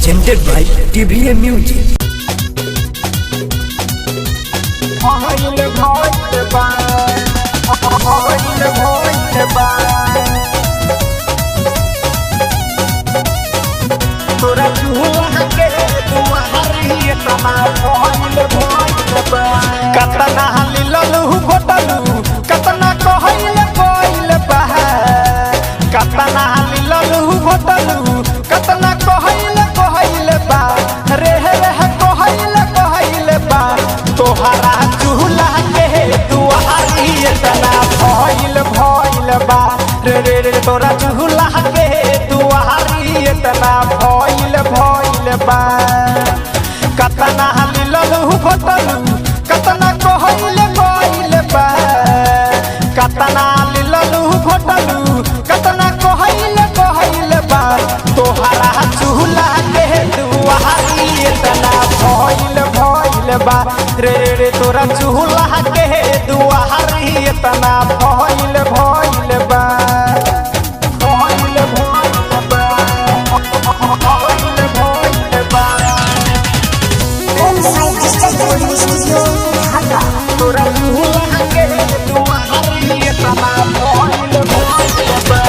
presented by TVM Music. कतना लीलू घोटलू कतना कहले कोइल बह कतना लीलू घोटलू कतना कहले बा रे कहले बा तोहरा चूल्हा के दुआरी इतना भइल बा रे तोरा चूल्हा के दुआरी इतना भइल बा कतना लीलू घोटलू कतना कहले कोइल बा कतना लीलू घोटलू कतना कहले बा तोहरा चूल्हा के दुआरी इतना भइल बा रे तोरा चूल्हा के दुआरी इतना भइल बा तोरा चूल्हा के दुआरी इतना भइल बा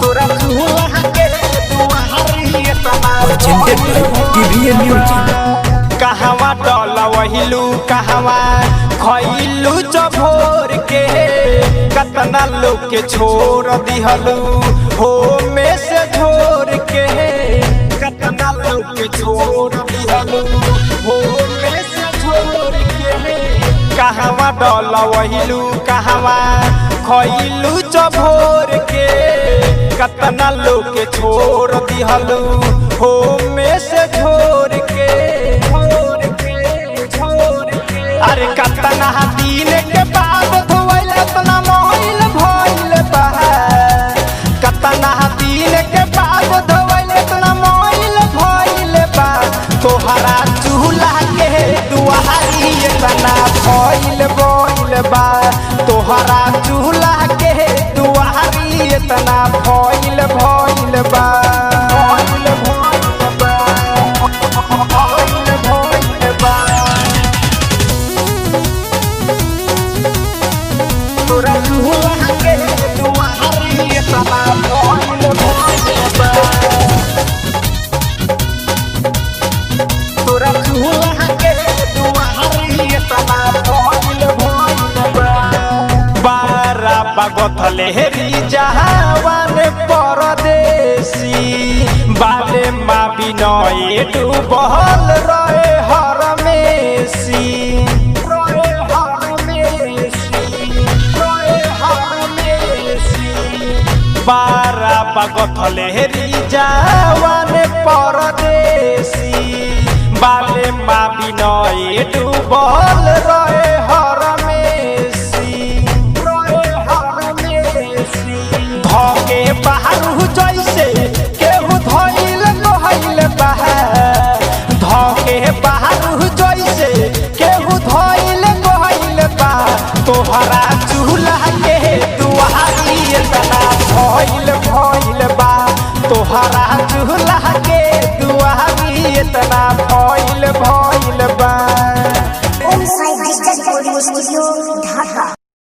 तोरा चूल्हा के दुआरी इतना Presented by TVM Music. कहवा डल वहिलू कहवा खइलू चभोर के कतना लोग के छोड़ दिहलू हो में से झोर के कतना लोग के छोड़ दिहलू हो में से झोर के कहवा डल वहिलू कहवा खइलू चभोर के कतना लोग के छोड़ दिहलू हो में से झोर के अरे कतना दिन के बाद धोइल इतना मोइल भइल बा कतना दिन के बाद धोइल इतना मोइल भइल बा तोहरा चूल्हा के दुआरी इतना भइल बा तोहरा चूल्हा के दुआरी इतना भइल बा तोरा चूल्हा के दुआरी इतना भइल बा तोरा चूल्हा के दुआरी इतना भइल बा बारा बगथले हेरी जहावन परदेसी बाले माँ बिनय डूबल रहे हरमेसी बारा बगथले हेरी जवान परदेसी बाले माँ बिनय डूबल रहे हरमेसी धके बाहरू जैसे केहू धइल कहल बा धके बाहरू जैसे केहू धइल कहल बा तोहरा चूल्हा के दुआरी इतना भइल बा तोहरा चूल्हा के दुआरी इतना भइल बा। Om Sai Digital Audio Studio, Dhaka.